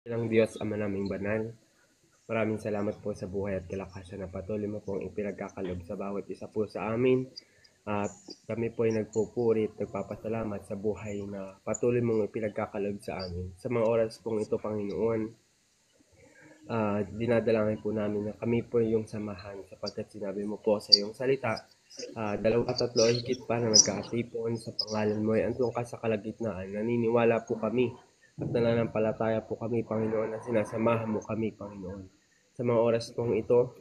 Ng Diyos Ama naming banal, maraming salamat po sa buhay at kalakasan na patuloy mo pong ipinagkakaloob sa bawat isa po sa amin. At kami po ay nagpupuri at nagpapasalamat sa buhay na patuloy mong ipinagkakaloob sa amin. Sa mga oras pong ito, Panginoon, dinadalangin po namin na kami po yung samahan sapagkat sinabi mo po sa iyong salita, dalawa tatlo ay higit pa na nagkakatipon sa pangalan mo ay andun ka sa kalagitnaan. Naniniwala po kami at nananampalataya po kami, Panginoon, na sinasamahan mo kami, Panginoon. Sa mga oras pong ito,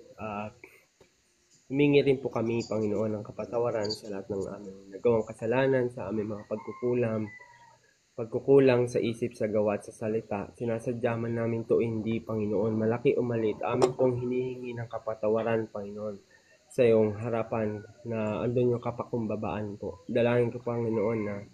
humingi rin po kami, Panginoon, ng kapatawaran sa lahat ng aming nagawang kasalanan, sa aming mga pagkukulang sa isip, sa gawa at sa salita. Sinasadya man namin to hindi, Panginoon, malaki o maliit. Amin pong hinihingi ng kapatawaran, Panginoon, sa iyong harapan na andun yung kapakumbabaan po. Dalangin ko, Panginoon, na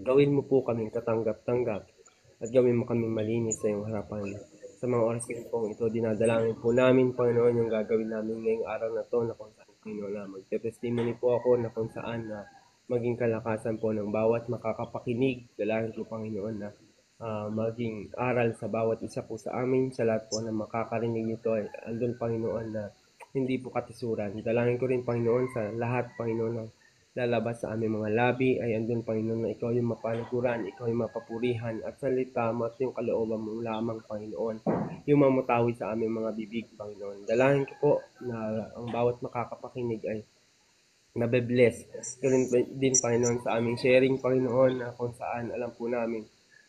gawin mo po kaming katanggap-tanggap at gawin mo kaming malinis sa iyong harapan. Sa mga oras pong ito, dinadalangin po namin, Panginoon, yung gagawin namin ngayong araw na to, na kung saan, Panginoon, na magte-testimony po ako na kung saan na maging kalakasan po ng bawat makakapakinig. Dalangin ko, Panginoon, na maging aral sa bawat isa po sa amin, sa lahat po na makakarinig nito ay andun, Panginoon, na hindi po katisuran. Dalangin ko rin, Panginoon, sa lahat, Panginoon, na lalabas sa aming mga labi ay andun, Panginoon, na ikaw yung mapanaguran, ikaw yung mapapurihan, at salita mo at yung kalooban mo lamang, Panginoon, yung mamutawi sa aming mga bibig, Panginoon. Dalangin ko po na ang bawat makakapakinig ay nabe-bless. Ganun din, Panginoon, sa aming sharing, Panginoon, na kung saan alam po namin,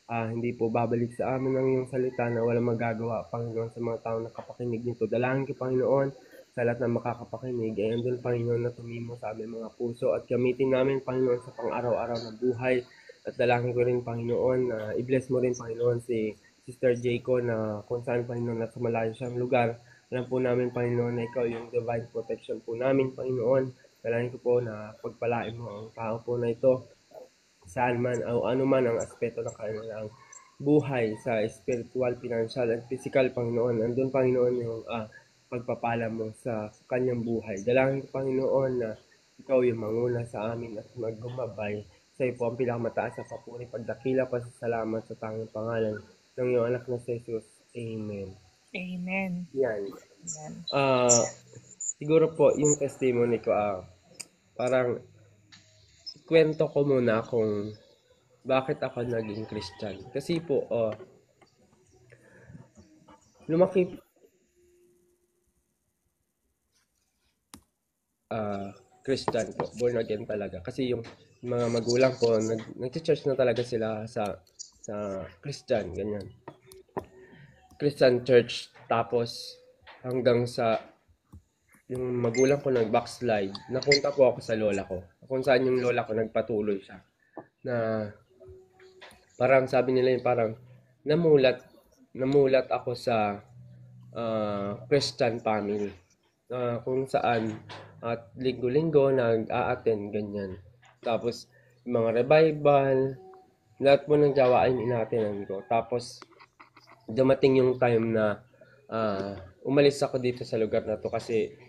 hindi po babalik sa amin ang iyong salita na walang magagawa, Panginoon, sa mga taong nakapakinig nito. Dalangin ko, Panginoon, sa lahat ng makakapakinig, ay andun, Panginoon, na tumimo sa aming mga puso at gamitin namin, Panginoon, sa pang-araw-araw na buhay. At dalangin ko rin, Panginoon, na i-bless mo rin, Panginoon, si Sister Jayco na kung saan, Panginoon, nasa malayo siyang lugar. Alam po namin, Panginoon, na ikaw yung divine protection po namin, Panginoon. Dalangin ko po na pagpalain mo ang tao po na ito saan man o ano man ang aspeto ng kanilang buhay sa spiritual, financial, at physical, Panginoon. Andun, Panginoon, yung pagpapala mo sa kanyang buhay. Dalangin ko, Panginoon, na ikaw yung manguna sa amin at maggumabay. Sa iyo po ang pinakamataas sa papuri, pagdakila, pasasalamat sa tanging pangalan ng iyong anak na si Jesus. Amen. Amen. Yan. Yan. Siguro po, yung testimony ko, parang kwento ko muna kung bakit ako naging Christian. Kasi po, lumaki, Christian po, born again talaga. Kasi yung mga magulang ko, nag-church na talaga sila sa Christian, ganyan. Christian church, tapos hanggang sa yung magulang ko nag-backslide, napunta po ako sa lola ko. Kung saan yung lola ko nagpatuloy siya. Na parang sabi nila yung parang namulat ako sa Christian family. Kung saan at linggo-linggo nag-a-attend ganyan. Tapos yung mga revival, lahat po ng gawain inaatinan ko. Tapos dumating yung time na umalis ako dito sa lugar na to kasi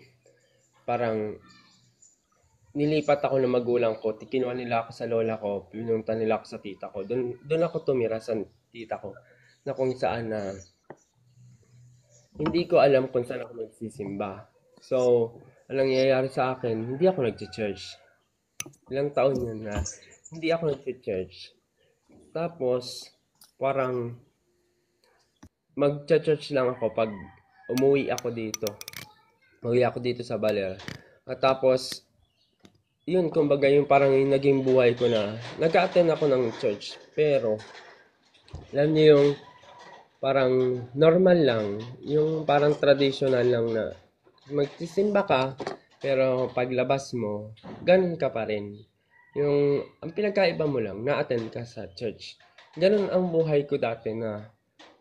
parang nilipat ako ng magulang ko, kinuha nila ako sa lola ko, pinunta nila ako sa tita ko. Doon ako tumira sa tita ko na kung saan na hindi ko alam kung saan ako magsisimba. So, ang nangyayari sa akin, hindi ako nag-church. Ilang taon yun na hindi ako nag-church. Tapos, parang mag-church lang ako pag umuwi ako dito. Umuwi ako dito sa Baler. At tapos, yun, kumbaga yung parang yung naging buhay ko na nag-attend ako ng church. Pero, alam niyo yung parang normal lang. Yung parang traditional lang na magsisimba ka, pero paglabas mo, ganun ka pa rin. Yung, ang pinagkaiba mo lang, na-attend ka sa church. Ganun ang buhay ko dati na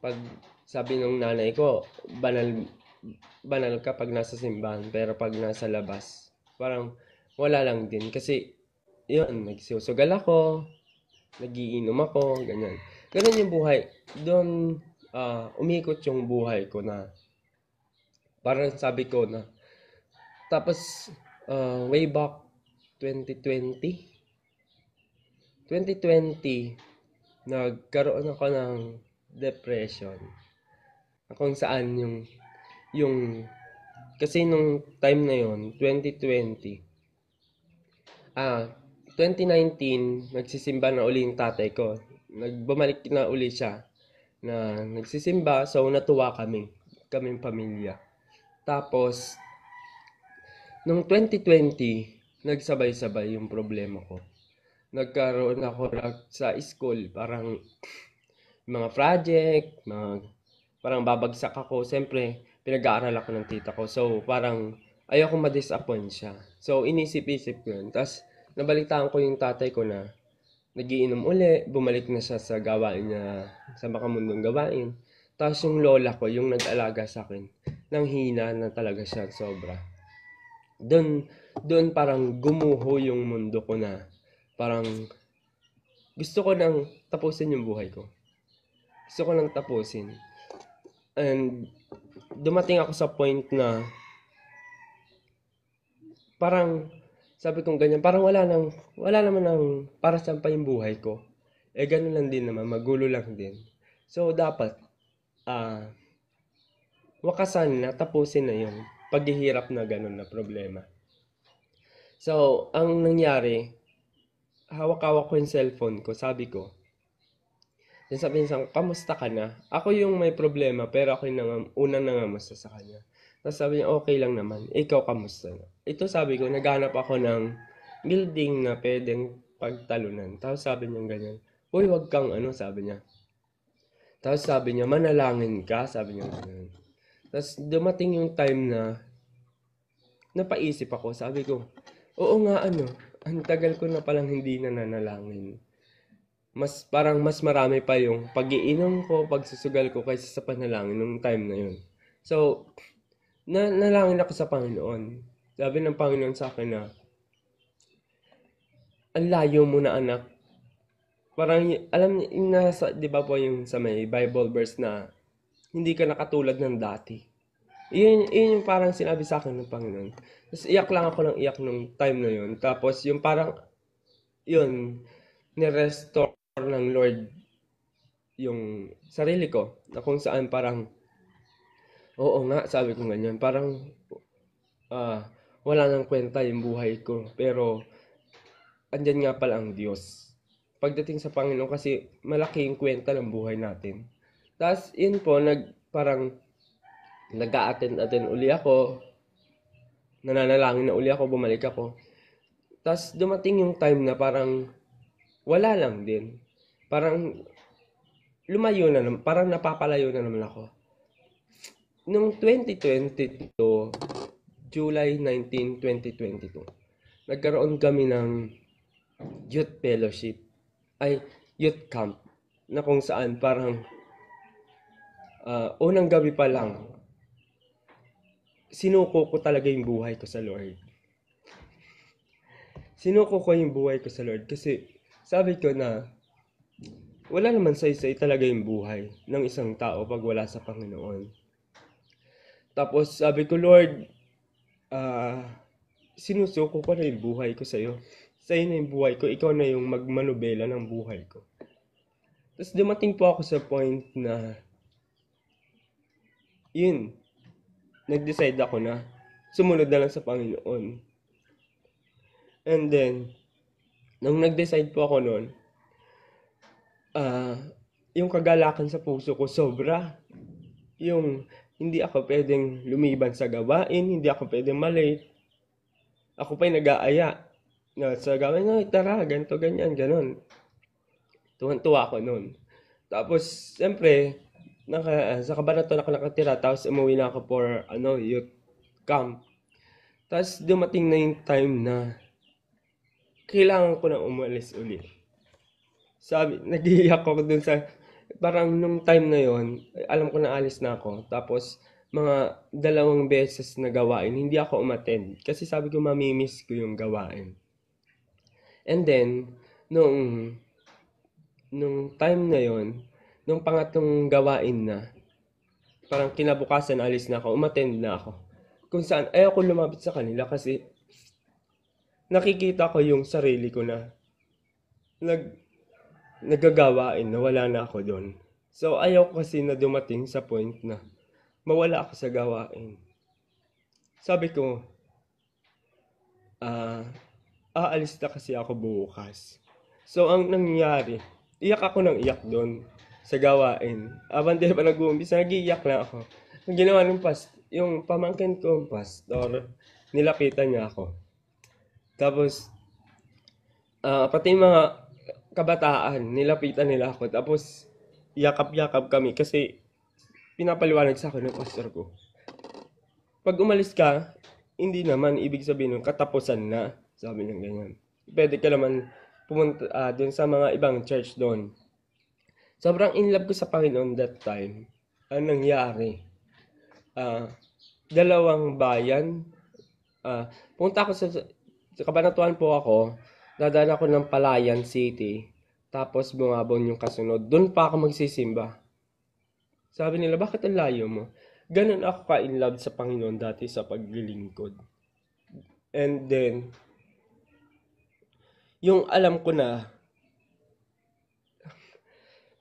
pag sabi ng nanay ko, banal, banal ka pag nasa simbahan, pero pag nasa labas, parang wala lang din. Kasi, yun, nagsusugal ako, nagiinom ako, ganyan. Ganun yung buhay. Doon, umikot yung buhay ko na, parang sabi ko na, tapos, way back 2020, 2020, nagkaroon ako ng depression. Kung saan yung kasi nung time na yon 2020, 2019, nagsisimba na uli yung tatay ko. Bumalik na uli siya na nagsisimba, so natuwa kaming pamilya. Tapos, nung 2020, nagsabay-sabay yung problema ko. Nagkaroon ako sa school, parang mga project, parang babagsak ako. Siyempre, pinag-aaral ako ng tita ko. So, parang ayoko ma-disappoint siya. So, inisip-isip ko yun. Tapos, nabalitaan ko yung tatay ko na nagiinom uli, bumalik na siya sa gawain niya, sa makamundong gawain. Tapos yung lola ko, yung nag-alaga sa akin, nang hina na talaga siya sobra. Doon parang gumuho yung mundo ko na parang gusto ko nang tapusin yung buhay ko. Gusto ko nang tapusin. And dumating ako sa point na parang sabi kong ganyan, parang wala naman ng para saan pa yung buhay ko. Ganun lang din naman, magulo lang din. So, dapat, wakasan na, tapusin na yung paghihirap na ganun na problema. So, ang nangyari, hawak-hawak ko yung cellphone ko, sabi ko, sabihin sa kamusta ka na? Ako yung may problema, pero ako yung unang nangamusta sa kanya. Tapos sabi niya, okay lang naman. Ikaw, kamusta na? Ito sabi ko, naghanap ako ng building na pwedeng pagtalunan. Tapos sabi niya ganyan, uy, wag kang sabi niya. Tapos sabi niya, manalangin ka, sabi niya ganyan. Tapos dumating yung time na napaisip ako, sabi ko, oo nga ang tagal ko na palang hindi nananalangin. Parang mas marami pa yung pag-iinom ko, pagsusugal ko kaysa sa panalangin nung time na yun. So, nalangin ako sa Panginoon. Sabi ng Panginoon sa akin na, ang layo mo na anak. Parang, alam niyo, di ba po yung sa may Bible verse na, hindi ka nakatulad ng dati. Yun yung parang sinabi sa akin ng Panginoon. Tapos iyak lang ako ng iyak nung time na yun. Tapos yung parang, yun, ni-restore ng Lord yung sarili ko. Na kung saan parang, oo nga, sabi ko ganyan. Parang, wala nang kwenta yung buhay ko. Pero, andyan nga pala ang Diyos. Pagdating sa Panginoon, kasi malaki yung kwenta ng buhay natin. Tapos, yun po, parang, nag-a-attend uli ako. Nananalangin na uli ako, bumalik ako. Tapos, dumating yung time na parang, wala lang din. Parang, lumayo na naman, parang napapalayo na naman ako. Noong 2022, July 19, 2022, nagkaroon kami ng youth fellowship, youth camp, na kung saan parang unang gabi pa lang, sinuko ko talaga yung buhay ko sa Lord. Sinuko ko yung buhay ko sa Lord kasi sabi ko na wala naman say talaga yung buhay ng isang tao pag wala sa Panginoon. Tapos sabi ko, Lord, sinusuko ko na yung buhay ko sa'yo. Sa'yo na yung buhay ko, ikaw na yung magmanubela ng buhay ko. Tapos dumating po ako sa point na, yun, nag-decide ako na sumunod na lang sa Panginoon. And then, nung nag-decide po ako noon, yung kagalakan sa puso ko sobra. Yung hindi ako pwedeng lumiban sa gawain, hindi ako pwedeng malate. Ako pa'y nag-aaya na sa gawain, tara, ganito, ganyan, ganon. Tuwan-tuwa ako noon. Tapos, siyempre, sa Cabanatuan ako nakatira, tapos umuwi na ako for, youth camp. Tapos, dumating na yung time na kailangan ko na umalis ulit. Sabi, nag-iiyak ako dun sa, parang nung time na yon, alam ko na alis na ako. Tapos, mga 2 beses na gawain, hindi ako umattend. Kasi sabi ko, mamimiss ko yung gawain. And then, nung time na yon, nung pangatlong gawain na, parang kinabukasan, alis na ako, umattend na ako. Kung saan, ayaw ko lumapit sa kanila kasi nakikita ko yung sarili ko na nagagawain na wala na ako doon. So, ayaw kasi na dumating sa point na mawala ako sa gawain. Sabi ko, aalis na kasi ako bukas. So, ang nangyari, iyak ako ng iyak doon sa gawain. Habang di pa nag-uumpisa, nag-iiyak na ako. Ang ginawa ng yung pamangkin ko, pastor, nilapitan niya ako. Tapos, pati yung mga kabataan, nilapitan nila ako. Tapos, yakap-yakap kami kasi pinapaliwanag sa akin ng pastor ko. Pag umalis ka, hindi naman ibig sabihin ng katapusan na. Sabi niya ganyan. Pwede ka naman pumunta dun sa mga ibang church doon. Sobrang in love ko sa Panginoon that time. Ang nangyari, dalawang bayan, pumunta ako sa Cabanatuan po ako, dadaan ako ng Palayan City, tapos bumabon yung kasunod. Doon pa ako magsisimba. Sabi nila, bakit ang layo mo? Ganun ako ka-in love sa Panginoon dati sa paglilingkod. And then, yung alam ko na,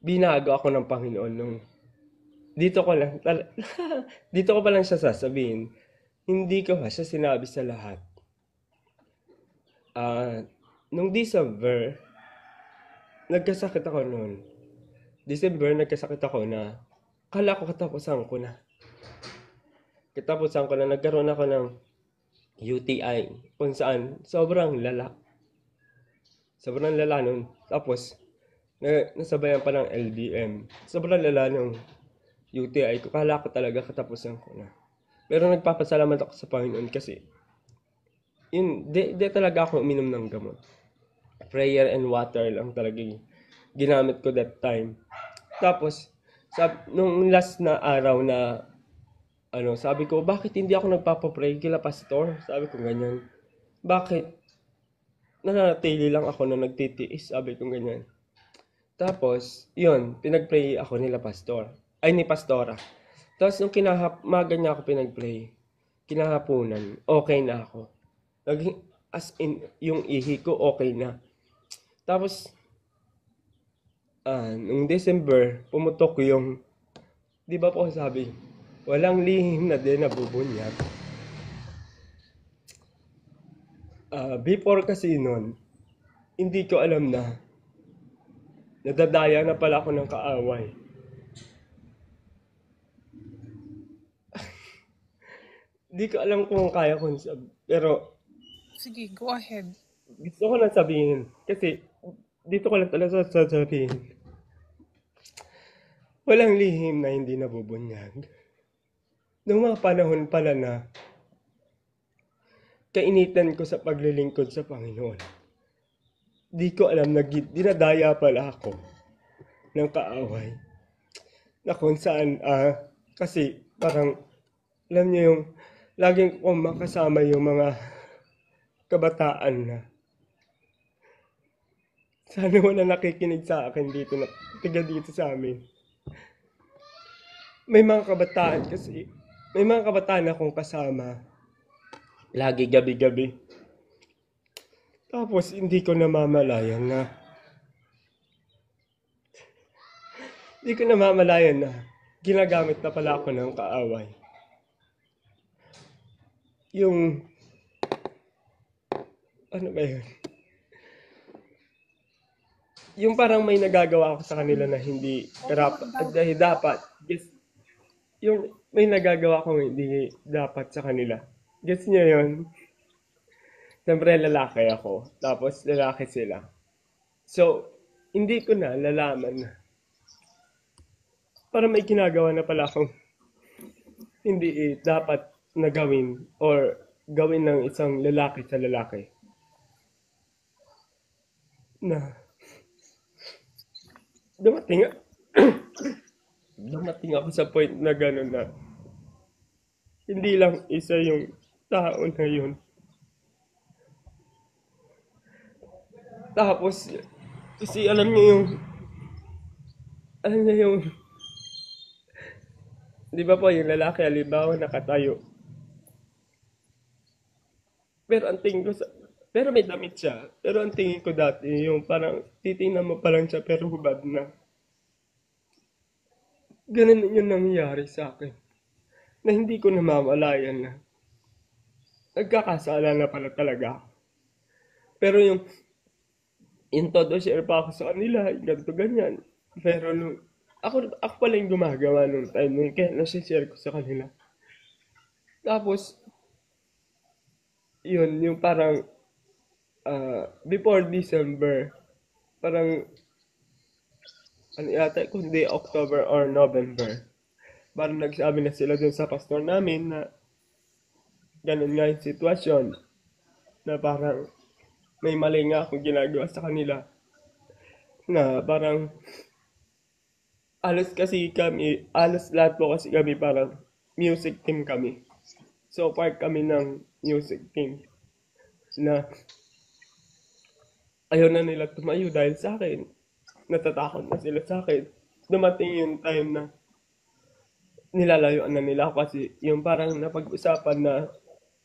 binago ako ng Panginoon nung dito ko pa lang siya sasabihin. Hindi ko pa siya sinabi sa lahat. Nung December, nagkasakit ako noon. Nagkasakit ako na kala ko katapusan ko na. Nagkaroon ako ng UTI kung saan sobrang lala. Sobrang lala nun. Tapos, nasabayan pa ng LDM. Sobrang lala ng UTI ko. Kala ko talaga katapusan ko na. Pero nagpapasalamat ako sa Panginoon kasi di talaga ako uminom ng gamot. Prayer and water lang talaga ginamit ko that time. Tapos, nung last na araw na sabi ko, bakit hindi ako nagpapapray kila pastor? Sabi ko ganyan. Bakit? Nananatili lang ako na nagtitiis. Sabi ko ganyan. Tapos, yun, pinagpray ako ni pastora. Tapos, nung maga niya ako pinagpray, kinahaponan, okay na ako. As in, yung ihi ko, okay na. Tapos, nung December, pumutok yung, di ba po sabi, walang lihim na din nabubunyag. Before kasi nun, hindi ko alam na nadadaya na pala ako ng kaaway. Hindi ko alam kung kaya kong sabihin, pero sige, go ahead. Gusto ko lang sabihin, kasi dito ko lang talaga sasabihin. Walang lihim na hindi nabubunyag. Noong mga panahon pala na kainitan ko sa paglilingkod sa Panginoon, di ko alam na dinadaya pala ako ng kaaway. Na kung saan, kasi parang, alam niyo yung, laging kong makasama yung mga kabataan na sana wala nakikinig sa akin dito na tiga dito sa amin. May mga kabataan akong kasama lagi gabi-gabi. Tapos hindi ko namamalayan na ginagamit na pala ako ng kaaway. Yung ano ba yun? Yung parang may nagagawa ako sa kanila na hindi dapat. Yung may nagagawa akong hindi dapat sa kanila. Gets niyo yun? Siyempre lalaki ako. Tapos lalaki sila. So, hindi ko na lalaman na para may ginagawa na pala akong hindi dapat na gawin or gawin ng isang lalaki sa lalaki. Na dumating ako sa point na gano'n na hindi lang isa yung tao na yun. Tapos, kasi alam niyo yung, di ba po yung lalaki, halimbawa nakatayo. Pero may damit siya. Pero ang tingin ko dati, yung parang titingnan mo pa lang siya pero hubad na. Ganun yung nangyayari sa akin. na hindi ko namamalayan na nagkakasala na pala talaga ako. Pero yung todo share pa ako sa kanila, yung ganito ganyan. Pero ako pala yung gumagawa nung time nung kaya nasi-share ko sa kanila. Tapos, yun, yung parang before December, parang ano yata, kundi October or November, parang nagsabi na sila dun sa pastor namin na ganun nga yung sitwasyon, na parang may mali nga akong ginagawa sa kanila, na parang alos lahat po kasi kami parang music team kami. So, part kami ng music team na ayaw na nila tumayo dahil sa akin. Natatakot na sila sa akin. Dumating yung time na nilalayuan na nila ako kasi yung parang napag-usapan na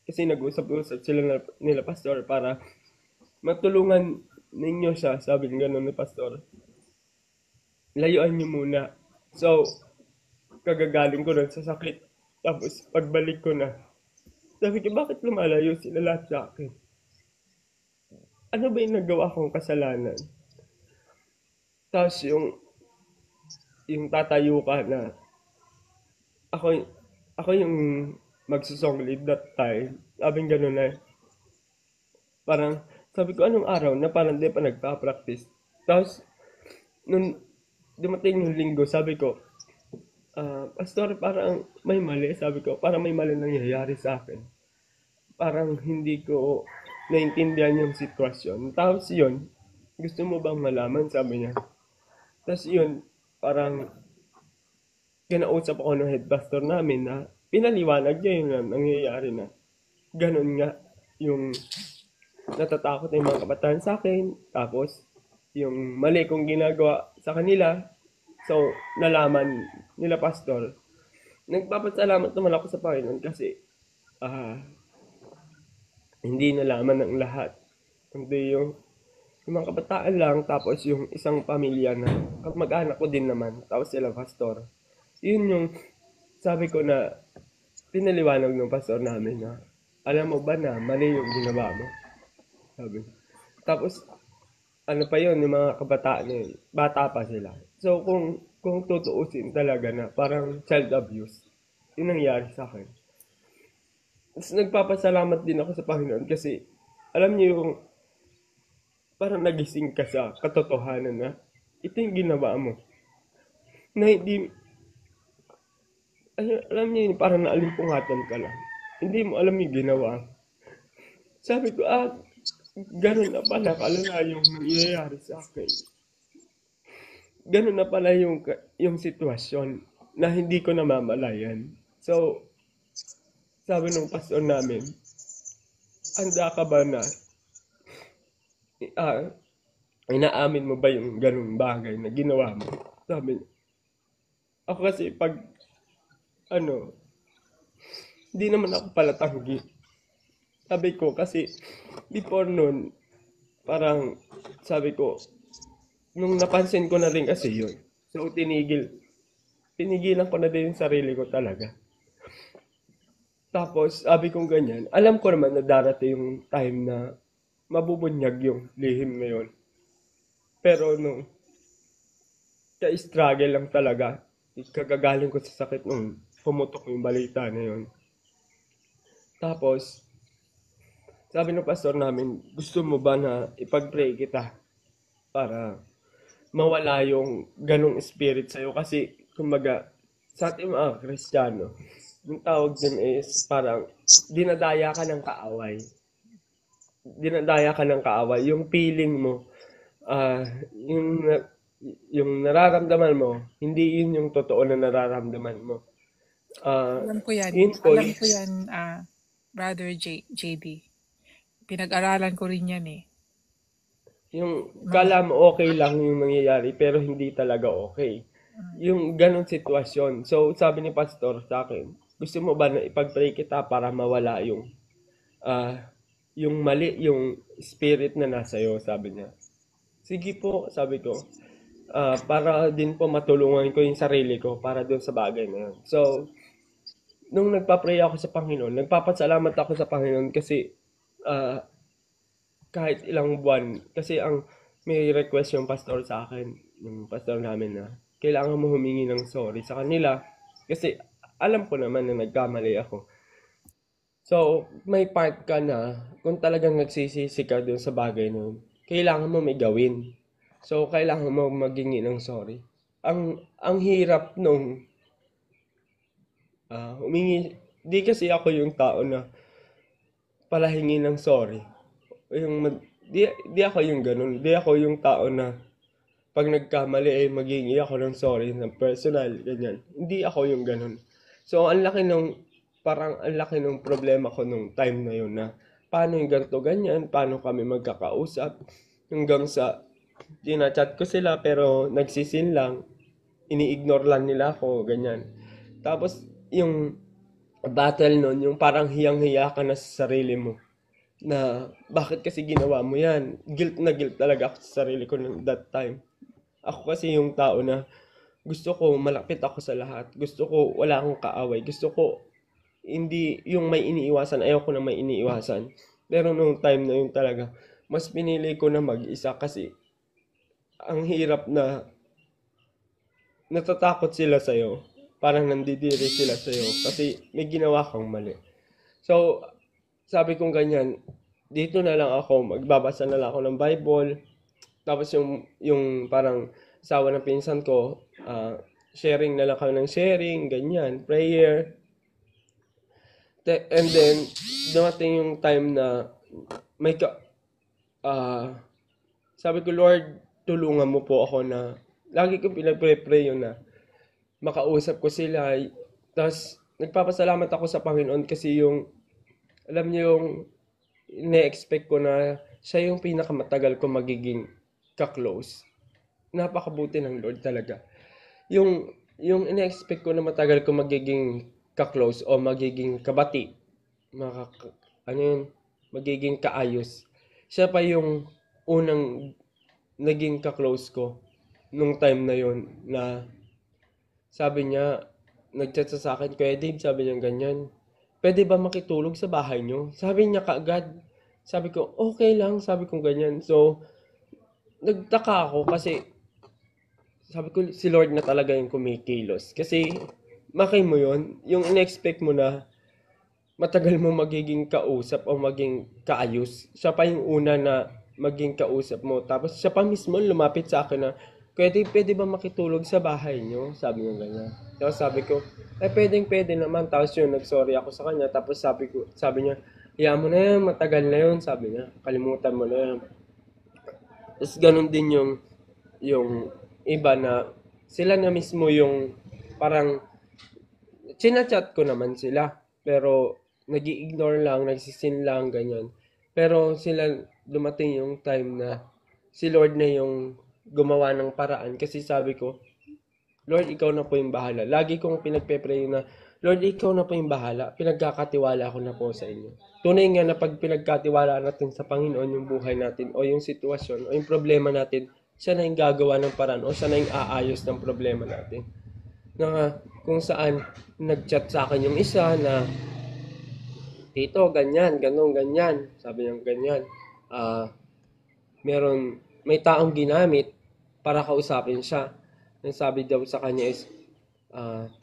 kasi nag-usap-usap sila nila pastor para matulungan ninyo siya, sabi ng gano'n ni pastor. Layuan niyo muna. So, kagagaling ko nun sa sakit. Tapos, pagbalik ko na, sabi ko, bakit lumalayo sila lahat sa akin? Ano ba yung nagawa kong kasalanan? Tapos yung tatayo ka na, ako, ako yung magsusong lead that time. Sabi gano'n na, parang, sabi ko, anong araw na parang di pa nagpa-practice. Tapos, nung dumating yung linggo, sabi ko, pastor, parang may mali. Sabi ko, parang may mali nangyayari sa akin. Parang hindi ko naintindihan yung sitwasyon. Tapos yun, gusto mo bang malaman? Sabi niya. Tapos yun, parang kinausap ako ng head pastor namin na pinaliwanag niya yung nangyayari na ganun nga yung natatakot na yung mga kabataan sa akin. Tapos yung mali kong ginagawa sa kanila. So, nalaman nila pastor. Nagpapasalamat naman ako sa Panginoon kasi hindi nalaman ng lahat. Kundi yung mga kabataan lang, tapos yung isang pamilya na kamag-anak ko din naman, tapos sila pastor. Yun yung sabi ko na pinaliwanag ng pastor namin na alam mo ba na mali yung ginawa mo? Sabi. Tapos ano pa yun, yung mga kabataan na yun, bata pa sila. So kung tutuusin talaga na parang child abuse, yun nangyari sa akin. Tapos nagpapasalamat din ako sa Panginoon kasi alam niyo yung parang nagising ka sa katotohanan na ito yung ginawa mo. Na hindi, alam niyo yung parang naalimpungatan ka lang. Hindi mo alam yung ginawa. Sabi ko, ganun na pala kalala yung nangyayari sa akin. Ganun na pala yung sitwasyon na hindi ko namamalayan. So, sabi ng pastor namin, handa ka ba na inaamin mo ba yung ganung bagay na ginawa mo? Sabi niya. Ako kasi pag hindi naman ako pala tanggi. Sabi ko kasi before nun, parang sabi ko, nung napansin ko na rin kasi yun. So tinigilan ko na din yung sarili ko talaga. Tapos sabi kong ganyan, alam ko naman na darating yung time na mabubunyag yung lihim na yun. Pero nung ka-struggle lang talaga, kagagaling ko sa sakit nung pumutok yung balita na yun. Tapos, sabi ng pastor namin, gusto mo ba na ipag-pray kita para mawala yung ganong spirit sa'yo? Kasi, kumbaga, sa ating mga Kristiyano, yung tawag din is parang dinadaya ka ng kaaway. Dinadaya ka ng kaaway. Yung feeling mo, yung nararamdaman mo, hindi yun yung totoo na nararamdaman mo. Alam ko yan. Alam ko yan, Brother JD. Pinag-aralan ko rin yan eh. Yung kala mo okay lang yung nangyayari, pero hindi talaga okay. Yung ganong sitwasyon. So, sabi ni pastor sa akin, gusto mo ba na ipag-pray kita para mawala yung mali, yung spirit na nasa iyo, sabi niya. Sige po, sabi ko. Para din po matulungan ko yung sarili ko para doon sa bagay na yun. So, nung nagpa-pray ako sa Panginoon, nagpapasalamat ako sa Panginoon kasi ah, kahit ilang buwan, kasi may request yung pastor sa akin, yung pastor namin na kailangan mo humingi ng sorry sa kanila kasi alam ko naman na nagkamali ako. So, may part ka na kung talagang nagsisisi ka dun sa bagay nun, kailangan mo may gawin. So, kailangan mo maghingi ng sorry. Ang hirap nung humingi, di kasi ako yung tao na palahingi ng sorry. Di ako yung ganun. Di ako yung tao na pag nagkamali ay maghingi ako ng sorry ng personal, ganyan. Hindi ako yung ganun. So, parang ang laki ng problema ko nung time na yun na paano yung ganito, ganyan, paano kami magkakausap, hanggang sa dinachat ko sila pero nagsisin lang, ini-ignore lang nila ako, ganyan. Tapos, yung battle nun, yung parang hiyang-hiya ka na sa sarili mo na bakit kasi ginawa mo yan. Guilt na guilt talaga ako sa sarili ko ng that time. Ako kasi yung tao na gusto ko malapit ako sa lahat. Gusto ko wala akong kaaway. Gusto ko hindi yung may iniiwasan. Ayoko na may iniiwasan. Pero nung time na yun talaga, mas pinili ko na mag-isa kasi ang hirap na natatakot sila sa'yo. Parang nandidiri sila sa'yo kasi may ginawa kang mali. So, sabi kong ganyan, dito na lang ako, magbabasa na lang ako ng Bible. Tapos yung parang asawa ng pinsan ko, sharing na lang kami ng sharing, ganyan, prayer. And then, dumating yung time na may sabi ko, Lord, tulungan mo po ako na, lagi ko pinag-pray yun na, makausap ko sila. Tapos, nagpapasalamat ako sa Panginoon kasi alam niyo yung, ine-expect ko na siya yung pinakamatagal ko magiging ka-close. Napakabuti ng Lord talaga. Yung ine-expect ko na matagal ko magiging ka-close o magiging kabati, magiging kaayos. Siya pa yung unang naging ka-close ko nung time na yon na sabi niya, nag-chat sa akin, Kuya Dave, sabi niya ganyan, pwede ba makitulog sa bahay niyo? Sabi niya kaagad. Sabi ko, okay lang, sabi ko ganyan. So, nagtaka ako kasi sabi ko, si Lord na talaga yung kumikilos. Kasi, makay mo yon yung in-expect mo na matagal mo magiging kausap o maging kaayos. Siya pa yung una na maging kausap mo. Tapos siya pa mismo lumapit sa akin na, pwede ba makitulog sa bahay niyo? Sabi niya ganyan. Tapos sabi ko, pwede naman. Tapos yun, nag-sorry ako sa kanya. Tapos sabi niya, iya mo na yan, matagal na yun. Sabi niya, kalimutan mo na yan. Tapos ganun din yung iba na sila na mismo yung parang chinachat ko naman sila. Pero nag-i-ignore lang, nagsisin lang, ganyan. Pero sila dumating yung time na si Lord na yung gumawa ng paraan. Kasi sabi ko, Lord, ikaw na po yung bahala. Lagi kong pinagpe-pray na, Lord, ikaw na po yung bahala. Pinagkakatiwala ko na po sa inyo. Tunay nga na pag pinagkatiwala natin sa Panginoon yung buhay natin o yung sitwasyon o yung problema natin, siya na yung gagawa ng paraan o siya na yung aayos ng problema natin. Na kung saan nag-chat sa akin yung isa na Tito, ganyan, ganyan. Sabi niya ganyan. May taong ginamit para kausapin siya. Ang sabi daw sa kanya is,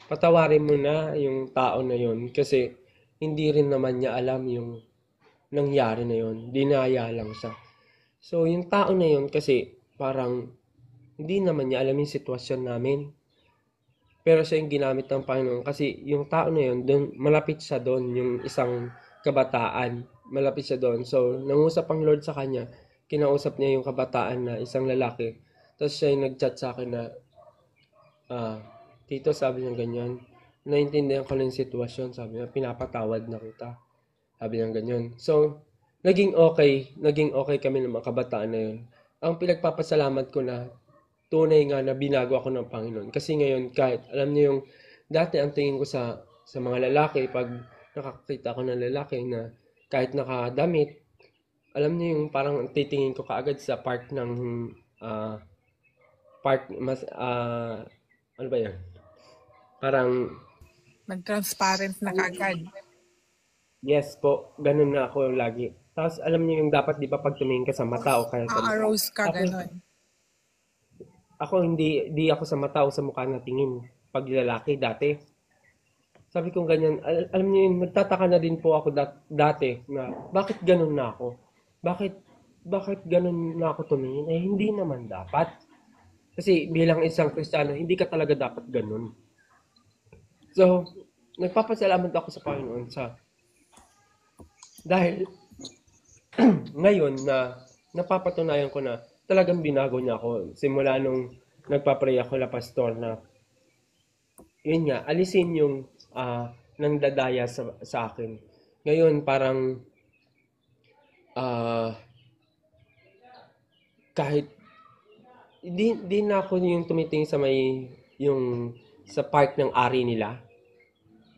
patawarin mo na yung tao na yun kasi hindi rin naman niya alam yung nangyari na yun. Dinaya lang siya. So, yung tao na yun kasi parang hindi naman niya alam yung sitwasyon namin. Pero siya yung ginamit ng Panginoon kasi yung tao na yun, malapit siya doon, yung isang kabataan. Malapit siya doon. So, nangusap ang Lord sa kanya. Kinausap niya yung kabataan na isang lalaki. Tapos siya yung nag-chat sa akin na, Tito, sabi niya ganyan, naintindihan ko lang yung sitwasyon. Sabi niya, pinapatawad na kita. Sabi niya ganyan. So, naging okay kami ng mga kabataan na yun. Ang pinagpapasalamat ko na, tunay nga na binago ako ng Panginoon. Kasi ngayon, kahit, alam niyo yung, dati ang tingin ko sa mga lalaki, pag nakakita ko ng lalaki na kahit nakadamit, alam niyo yung parang titingin ko kaagad sa part ng, ano ba yan? Parang, Nag-transparent na kaagad. Yes po, ganun na ako lagi. Tapos alam niyo yung dapat di ba pag tumingin ka sa mata o kaya sa mukha. A-arouse ka, Ako, ganon. ako hindi ako sa mata o sa mukha natingin pag lalaki dati. Sabi ko ganyan, alam niyo yun, nagtataka na din po ako dati na bakit ganun na ako? Bakit bakit ganun na ako tumingin? Eh hindi naman dapat. Kasi bilang isang Kristiyano, hindi ka talaga dapat ganun. So, nagpapasalamat ako sa Panginoon dahil ngayon na napapatunayan ko na talagang binago niya ako simula nung nagpa-pray ako la pastor na yun nga, alisin yung nangdadaya sa akin. Ngayon parang ah, kahit di na ako yung tumitingin sa may yung sa park ng ari nila.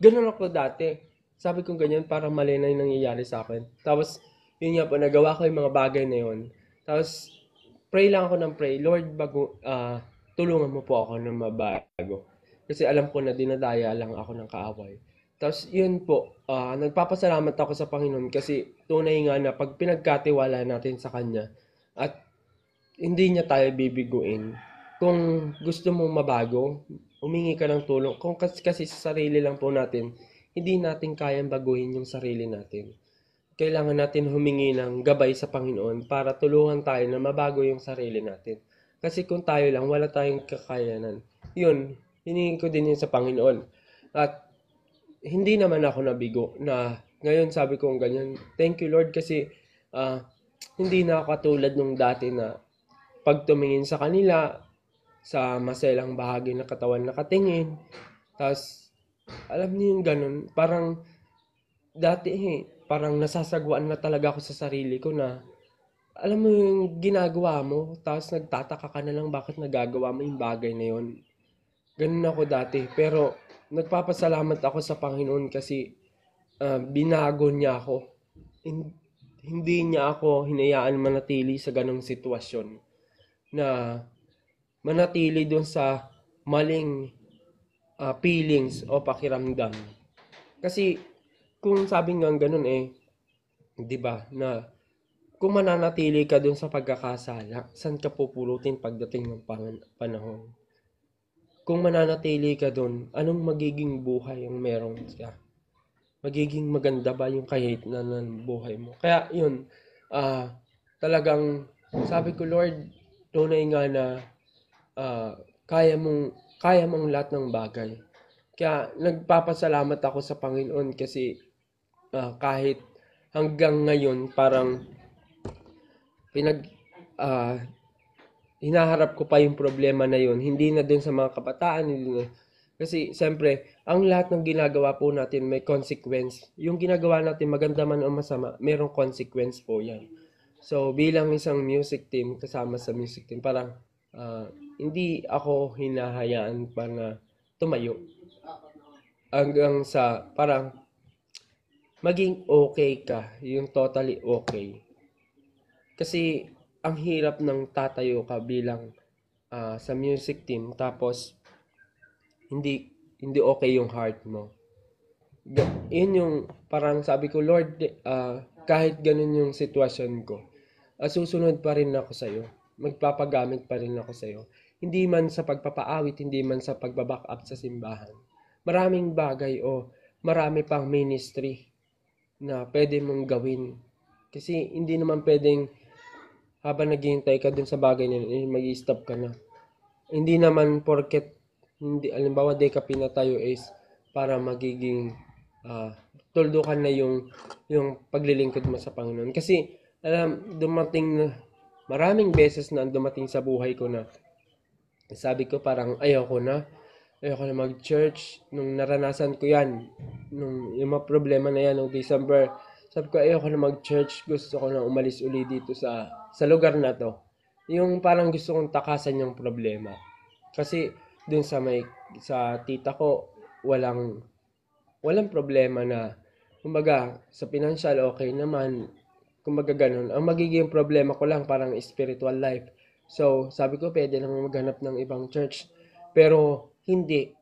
Ganun ako dati. Sabi ko ganyan para mali na yung nangyayari sa akin. Tapos yun nga po, nagawa ko yung mga bagay na yun. Tapos pray lang ako ng pray, Lord, tulungan mo po ako na mabago. Kasi alam ko na dinadaya lang ako ng kaaway. Tapos yun po, nagpapasalamat ako sa Panginoon kasi tunay nga na pag pinagkatiwala natin sa Kanya at hindi niya tayo bibiguin. Kung gusto mong mabago, humingi ka ng tulong. Kung kasi sa sarili lang po natin, hindi natin kayang baguhin yung sarili natin. Kailangan natin humingi ng gabay sa Panginoon para tulungan tayo na mabago yung sarili natin. Kasi kung tayo lang, wala tayong kakayanan. Yun, hiningi ko din yun sa Panginoon. At hindi naman ako nabigo na ngayon sabi ko ganyan, thank you Lord kasi hindi na ako katulad nung dati na pag tumingin sa kanila, sa maselang bahagi ng katawan nakatingin. Tapos, alam niyo yung ganun, parang dati parang nasasagwaan na talaga ako sa sarili ko na alam mo yung ginagawa mo, tapos nagtataka ka na lang bakit nagagawa mo yung bagay na yun. Ganun ako dati, pero nagpapasalamat ako sa Panginoon kasi binago niya ako. Hindi niya ako hinayaan manatili sa ganong sitwasyon na manatili doon sa maling feelings o pakiramdam. Kasi kung sabi nga ganun 'di ba, na kung mananatili ka doon sa pagkakasala, saan ka pupulutin pagdating ng panahon? Kung mananatili ka doon, anong magiging buhay ang meron ka? Magiging maganda ba yung kahit na ng buhay mo? Kaya yun, talagang sabi ko, Lord, tunay nga na ah, kaya mong lahat ng bagay. Kaya nagpapasalamat ako sa Panginoon kasi kahit hanggang ngayon parang pinag ah, hinaharap ko pa yung problema na yun. Hindi na din sa mga kabataan, hindi na. Kasi siyempre, ang lahat ng ginagawa po natin may consequence. Yung ginagawa natin maganda man o masama, merong consequence po yan. So bilang isang music team, kasama sa music team, parang hindi ako hinahayaan pa na tumayo hanggang sa parang maging okay ka, yung totally okay. Kasi ang hirap ng tatayo ka bilang sa music team tapos hindi hindi okay yung heart mo. Yun yung parang sabi ko, Lord, kahit ganun yung sitwasyon ko, susunod pa rin ako sa'yo. Magpapagamit pa rin ako sa'yo. Hindi man sa pagpapaawit, hindi man sa pagbaback up sa simbahan. Maraming bagay o marami pang ministry na pwede mong gawin. Kasi hindi naman pwedeng habang naghihintay ka dun sa bagay na yun, mag-i-stop ka na. Hindi naman porket hindi alimbawa di ka pinatayo is para magiging tuldukan na yung paglilingkod mo sa Panginoon. Kasi dumating na maraming beses na dumating sa buhay ko na sabi ko parang ayoko na mag-church nung naranasan ko yan nung yung mga problema na yan nung December. Sabi ko ayoko na mag-church, gusto ko na umalis uli dito sa lugar na to. Yung parang gusto kong takasan yung problema. Kasi dun sa tita ko walang problema na kumbaga sa financial okay naman, kumbaga ganun. Ang magiging problema ko lang parang spiritual life. So sabi ko pwede lang maghanap ng ibang church, pero hindi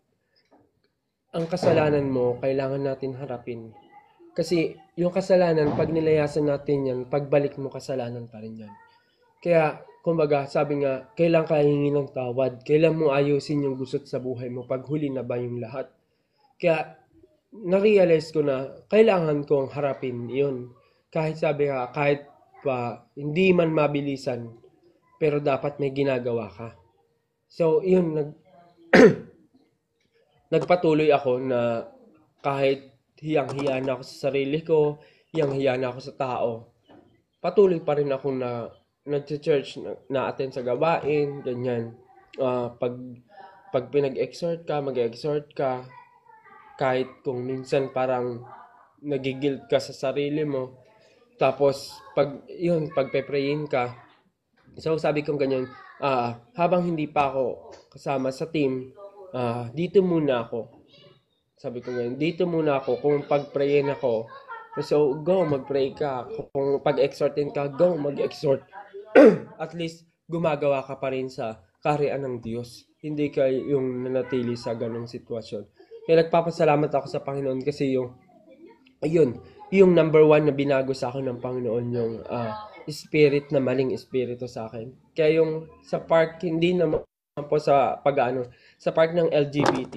ang kasalanan mo, kailangan natin harapin. Kasi yung kasalanan, pag nilayasan natin yan, pagbalik mo, kasalanan pa rin yan. Kaya, kumbaga, sabi nga, kailan ka hingi ng tawad? Kailan mo ayusin yung gusot sa buhay mo? Pag huli na ba yung lahat? Kaya, na-realize ko na kailangan kong harapin yun. Kahit sabi nga, kahit pa hindi man mabilisan, pero dapat may ginagawa ka. So, yun, nagpatuloy ako na kahit hiyang-hiya na ako sa sarili ko, hiyang-hiya na ako sa tao, patuloy pa rin ako na nag-church, na-attend sa gawain, ganyan. Pag pinag-exhort ka, mag-exhort ka, kahit kung minsan parang nagigilt ka sa sarili mo. Tapos, pagpe-prayin ka, so sabi kong ganyan, habang hindi pa ako kasama sa team, dito muna ako. Sabi ko ganyan, dito muna ako. Kung pag-prayin ako, so go, mag-pray ka. Kung pag-exhortin ka, go, mag-exhort. At least, gumagawa ka pa rin sa kaharian ng Diyos. Hindi ka yung nanatili sa ganong sitwasyon. Kaya nagpapasalamat ako sa Panginoon kasi yung number one na binago sa akin ng Panginoon, yung spirit na maling espiritu sa akin. Kaya yung sa part, hindi naman po sa sa part ng LGBT,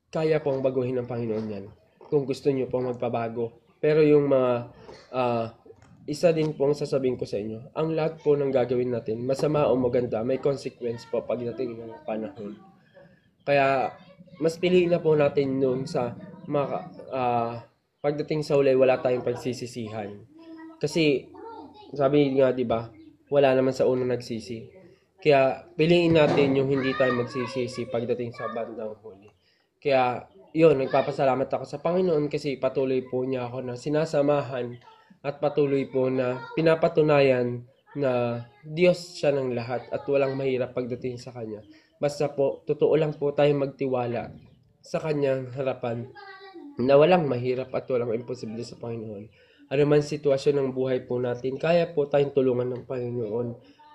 kaya pong baguhin ng Panginoon yan. Kung gusto niyo pong magpabago. Pero yung mga, isa din pong sasabihin ko sa inyo, ang lahat po ng gagawin natin, masama o maganda, may consequence po pagdating ng panahon. Kaya, mas piliin na po natin noon sa pagdating sa huli, wala tayong pagsisisihan. Kasi, sabi nga, di ba, wala naman sa unang nagsisi. Kaya, piliin natin yung hindi tayo magsisisi pagdating sa bandang huli. Kaya, nagpapasalamat ako sa Panginoon kasi patuloy po niya ako na sinasamahan at patuloy po na pinapatunayan na Diyos siya ng lahat at walang mahirap pagdating sa Kanya. Basta po, totoo lang po tayong magtiwala sa Kanyang harapan na walang mahirap at walang imposible sa Panginoon. Ano man sitwasyon ng buhay po natin, kaya po tayong tulungan ng Panginoon.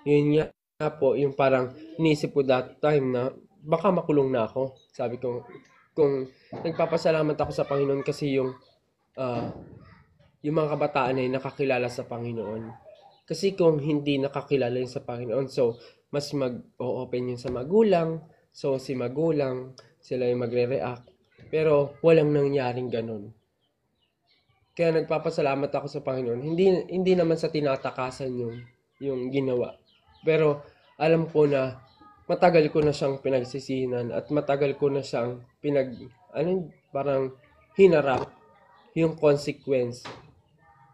Yun nga po, yung parang inisip ko that time na baka makulong na ako. Sabi ko, kung nagpapasalamat ako sa Panginoon kasi yung mga kabataan ay nakakilala sa Panginoon. Kasi kung hindi nakakilala yun sa Panginoon, so mas mag-open yun sa magulang, so si magulang, sila yung magre-react. Pero walang nangyaring ganun. Kaya nagpapasalamat ako sa Panginoon. Hindi naman sa tinatakasan yung ginawa. Pero alam ko na matagal ko na siyang pinagsisinan at matagal ko na siyang parang hinarap yung consequence.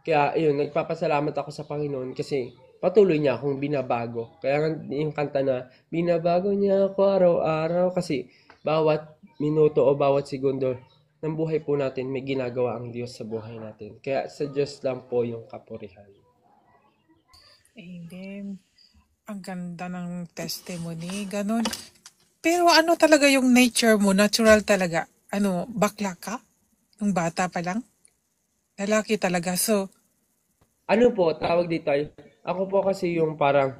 Kaya nagpapasalamat ako sa Panginoon kasi patuloy niya akong binabago. Kaya yung kanta na, binabago niya ako araw-araw kasi bawat minuto o bawat segundo ng buhay po natin, may ginagawa ang Diyos sa buhay natin. Kaya sa Diyos lang po yung kapurihan. Amen. Ang ganda ng testimony, ganun. Pero ano talaga yung nature mo? Natural talaga? Bakla ka? Nung bata pa lang? Lalaki talaga. So, ano po, tawag dito ay, ako po kasi yung parang,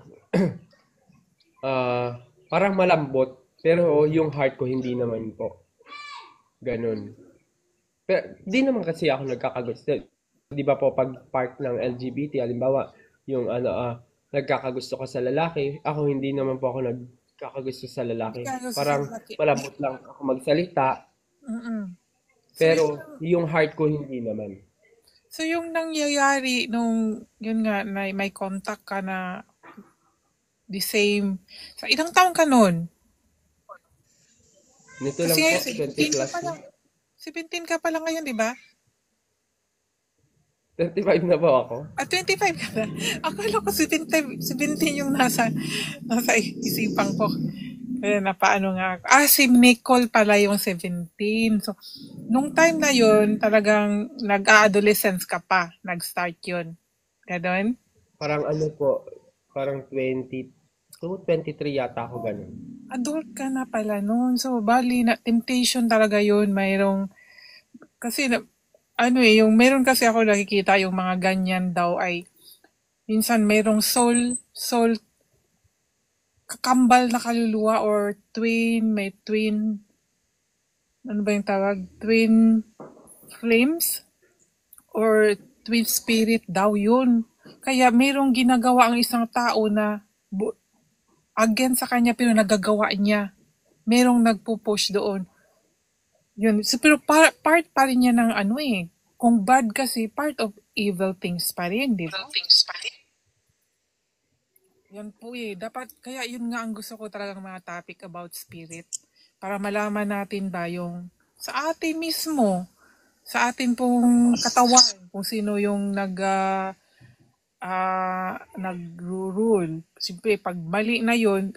parang malambot, pero yung heart ko hindi naman po. Ganun. Pero di naman kasi ako nagkakagusto. Di ba po pag part ng LGBT, halimbawa, yung nagkakagusto ka sa lalaki, ako hindi naman po ako nagkakagusto sa lalaki. Parang malambot lang ako magsalita. Pero yung heart ko hindi naman. So yung nangyayari yun nga, may contact ka na the same, sa ilang taon ka nun? Nito lang po, 20 plus na. 17 ka pa lang ngayon, di ba? 25 na po ako. 25 ka na. Akala ko 17 yung nasa isipan ko. Kaya napaano nga ako. Si Nicole pala yung 17. So, nung time na yun, talagang nag-adolescence ka pa. Nag-start yun. Ganon? Parang parang 22, 23 yata ako ganun. Adult ka na pala noon. So, bali, temptation talaga yun. Kasi meron kasi ako nakikita yung mga ganyan daw ay, minsan merong soul kakambal na kaluluwa or may twin ano ba yung tawag? Twin flames or twin spirit daw yun. Kaya mayroong ginagawa ang isang tao na against sa kanya pero nagagawa niya. Merong nagpo-push doon. Yun. So, pero part pa rin niya ng ano eh. Kung bad kasi, part of evil things pa rin, di ba? Yan po eh. Dapat, kaya yun nga ang gusto ko talagang mga topic about spirit. Para malaman natin ba yung sa atin mismo, sa atin pong katawan, kung sino yung nag-rule. Siyempre, pag mali na yun,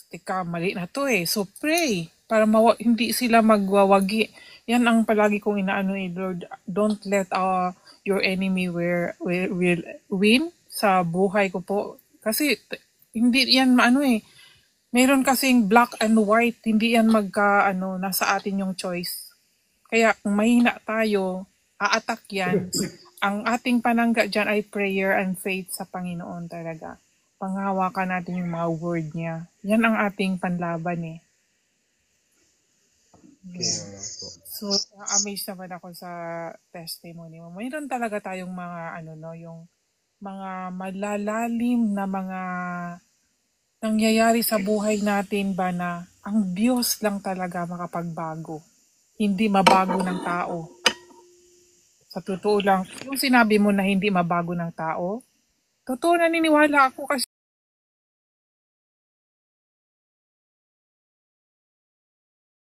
teka, mali na to eh. So pray, para hindi sila magwawagi. Yan ang palagi kong inaano eh, Lord, don't let your enemy will win sa buhay ko po. Kasi hindi yan ano eh. Meron kasing black and white, hindi yan nasa atin yung choice. Kaya kung mahina tayo, a-attack yan. Ang ating panangga dyan ay prayer and faith sa Panginoon talaga. Panghawakan natin yung mga word niya. Yan ang ating panlaban eh. Kaya nga po. So, amazed naman ako sa testimony mo. Mayroon talaga tayong mga yung mga malalalim na mga nangyayari sa buhay natin ba na ang Diyos lang talaga makapagbago. Hindi mabago ng tao. Sa totoo lang, yung sinabi mo na hindi mabago ng tao, totoo naniniwala ako kasi